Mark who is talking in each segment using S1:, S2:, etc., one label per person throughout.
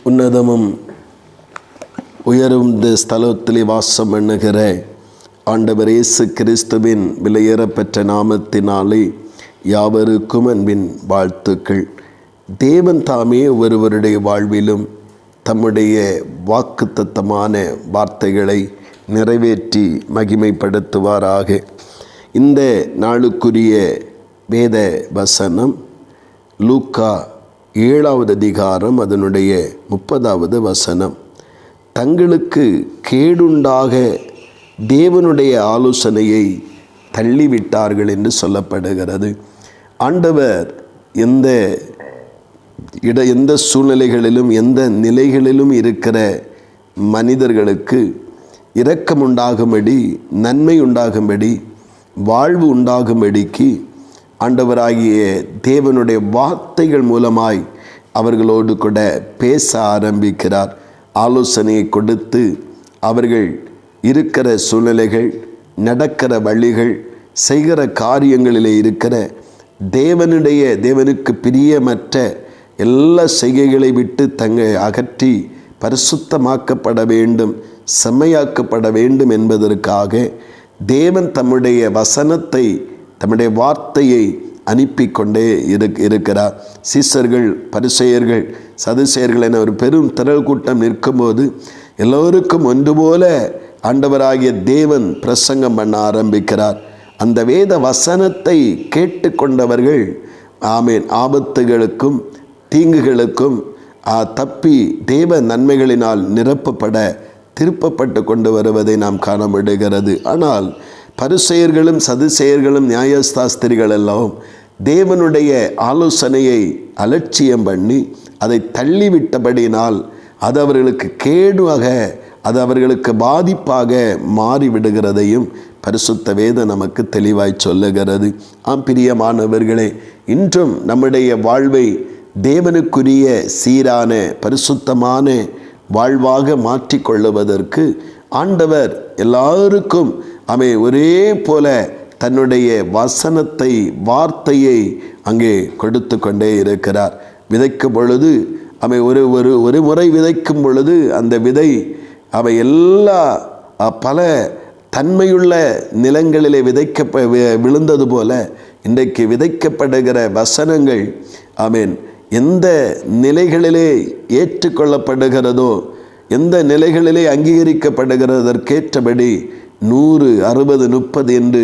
S1: உன்னதமும் உயர்ந்த ஸ்தலத்திலே வாசம் பண்ணுகிற ஆண்டவர் இயேசு கிறிஸ்துவின் விலையேறப்பெற்ற நாமத்தினாலே யாவருக்கும் அன்பின் வாழ்த்துக்கள். தேவன் தாமே ஒருவருடைய வாழ்விலும் தம்முடைய வாக்குத்தத்தமான வார்த்தைகளை நிறைவேற்றி மகிமைப்படுத்துவாராக. இந்த நாளுக்குரிய வேத வசனம் லூக்கா 7வது அதிகாரம் அதனுடைய 30வது வசனம். தங்களுக்கு கேடுண்டாக தேவனுடைய ஆலோசனையை தள்ளிவிட்டார்கள் என்று சொல்லப்படுகிறது. ஆண்டவர் எந்த சூழ்நிலைகளிலும் எந்த நிலைகளிலும் இருக்கிற மனிதர்களுக்கு இரக்கம் உண்டாகும்படி, நன்மை உண்டாகும்படி, வாழ்வு உண்டாகும்படிக்கு ஆண்டவராகிய தேவனுடைய வார்த்தைகள் மூலமாய் அவர்களோடு கூட பேச ஆரம்பிக்கிறார். ஆலோசனையை கொடுத்து அவர்கள் இருக்கிற சூழ்நிலைகள், நடக்கிற வழிகள், செய்கிற காரியங்களிலே இருக்கிற தேவனுக்கு பிரியமற்ற எல்லா செய்கைகளை விட்டு அகற்றி பரிசுத்தமாக்கப்பட வேண்டும், செம்மையாக்கப்பட வேண்டும் என்பதற்காக தேவன் தம்முடைய வசனத்தை, தம்முடைய வார்த்தையை அனுப்பி கொண்டே இருக்கிறார். சீசர்கள், பரிசேயர்கள், சதுசேயர்கள் என ஒரு பெரும் திரள் கூட்டம் நிற்கும்போது எல்லோருக்கும் ஒன்று போல ஆண்டவராகிய தேவன் பிரசங்கம் பண்ண ஆரம்பிக்கிறார். அந்த வேத வசனத்தை கேட்டுக்கொண்டவர்கள் ஆபத்துகளுக்கும் தீங்குகளுக்கும் தப்பி தேவ நன்மைகளினால் திருப்பப்பட்டு கொண்டு வருவதை நாம் காண முடிகிறது. ஆனால் பரிசேயர்களும் சதுசேயர்களும் நியாயசாஸ்திரிகள் எல்லாம் தேவனுடைய ஆலோசனையை அலட்சியம் பண்ணி அதை தள்ளிவிட்டபடினால் அது அவர்களுக்கு கேடுவாக, அது அவர்களுக்கு பாதிப்பாக மாறிவிடுகிறதையும் பரிசுத்த வேதம் நமக்கு தெளிவாய் சொல்லுகிறது. பிரியமானவர்களே, இன்றும் நம்முடைய வாழ்வை தேவனுக்குரிய சீரான பரிசுத்தமான வாழ்வாக மாற்றிக்கொள்ளுவதற்கு ஆண்டவர் எல்லாருக்கும் ஒரே போல தன்னுடைய வசனத்தை, வார்த்தையை அங்கே கொடுத்து கொண்டே இருக்கிறார். விதைக்கும் பொழுது ஒரு முறை விதைக்கும் பொழுது அந்த விதை எல்லா பல தன்மையுள்ள நிலங்களிலே விழுந்தது போல இன்றைக்கு விதைக்கப்படுகிற வசனங்கள் எந்த நிலைகளிலே ஏற்றுக்கொள்ளப்படுகிறதோ, எந்த நிலைகளிலே அங்கீகரிக்கப்படுகிறதற்கேற்றபடி 100, 60, 30 என்று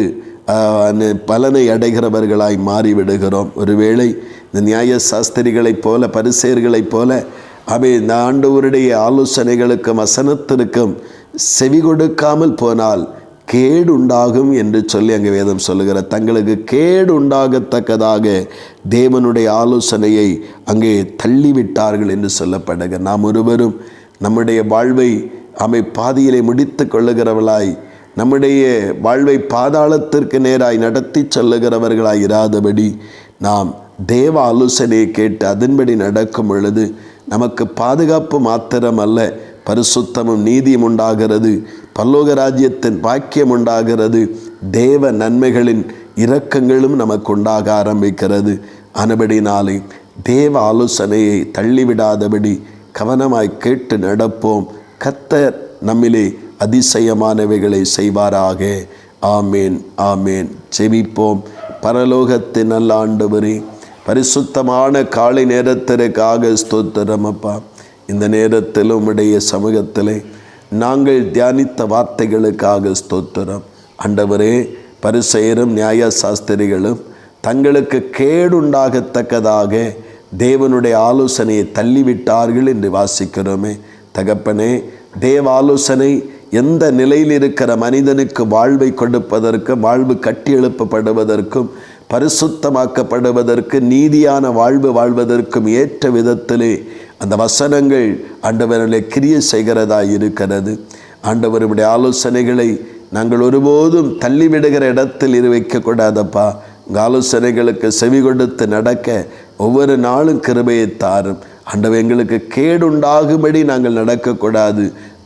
S1: பலனை அடைகிறவர்களாய் மாறிவிடுகிறோம். ஒருவேளை இந்த நியாய சாஸ்திரிகளைப் போல, பரிசேயர்களைப் போல இந்த ஆண்டவருடைய ஆலோசனைகளுக்கும் வசனத்திற்கும் செவி கொடுக்காமல் போனால் கேடு உண்டாகும் என்று சொல்லி அங்கே வேதம் சொல்லுகிற, தங்களுக்கு கேடு உண்டாகத்தக்கதாக தேவனுடைய ஆலோசனையை அங்கே தள்ளிவிட்டார்கள் என்று சொல்லப்படுகிற, நாம் ஒருவரும் நம்முடைய வாழ்வை பாதியிலே முடித்து கொள்ளுகிறவர்களாய், நம்முடைய வாழ்வை பாதாளத்திற்கு நேராய் நடத்தி செல்லுகிறவர்களாய் இராதபடி நாம் தேவ ஆலோசனையை கேட்டு அதன்படி நடக்கும் பொழுது நமக்கு பாதுகாப்பு மாத்திரம் அல்ல, பரிசுத்தமும் நீதியும் உண்டாகிறது, பரலோக ராஜ்யத்தின் பாக்கியம் உண்டாகிறது, தேவ நன்மைகளின் இரக்கங்களும் நமக்கு உண்டாக ஆரம்பிக்கிறது. ஆனபடினாலே தேவ ஆலோசனையை தள்ளிவிடாதபடி கவனமாய் கேட்டு நடப்போம். கர்த்தர் நம்மிலே அதிசயமானவைகளை செய்வாராக. ஆமேன், ஆமேன். செபிப்போம். பரலோகத்தின் நல்ல ஆண்டவரே, பரிசுத்தமான காலை நேரத்திற்காக ஸ்தோத்திரம் அப்பா. இந்த நேரத்தில் உம்முடைய சமூகத்திலே நாங்கள் தியானித்த வார்த்தைகளுக்காக ஸ்தோத்திரம். ஆண்டவரே, பரிசேயரும் நியாய சாஸ்திரிகளும் தங்களுக்கு கேடுண்டாகத்தக்கதாக தேவனுடைய ஆலோசனையை தள்ளிவிட்டார்கள் என்று வாசிக்கிறோமே. தகப்பனே, தேவ ஆலோசனை எந்த நிலையில் இருக்கிற மனிதனுக்கு வாழ்வை கொடுப்பதற்கும், வாழ்வு கட்டி எழுப்பப்படுவதற்கும், பரிசுத்தமாக்கப்படுவதற்கு, நீதியான வாழ்வு வாழ்வதற்கும் ஏற்ற விதத்திலே அந்த வசனங்கள் ஆண்டவர்களை கிரியை செய்கிறதா இருக்கிறது. ஆண்டவருடைய ஆலோசனைகளை நாங்கள் ஒருபோதும் தள்ளிவிடுகிற இடத்தில் வைக்கக்கூடாதப்பா. உங்கள் ஆலோசனைகளுக்கு செவி கொடுத்து நடக்க ஒவ்வொரு நாளும் கிருபையை தாரும். ஆண்டவர், எங்களுக்கு கேடுண்டாகும்படி நாங்கள் நடக்கக்கூடாது,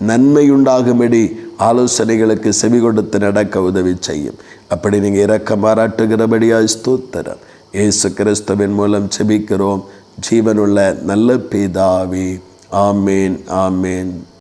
S1: நன்மையுண்டாகும்படி ஆலோசனைகளுக்கு செவி கொடுத்து நடக்க உதவி செய்யும். அப்படி நீங்கள் இரக்கம் பாராட்டுகிறபடியாய் ஸ்தோத்திரம். இயேசு கிறிஸ்துவின் மூலம் செபிக்கிறோம் ஜீவனுள்ள நல்ல பிதாவே, ஆமேன், ஆமேன்.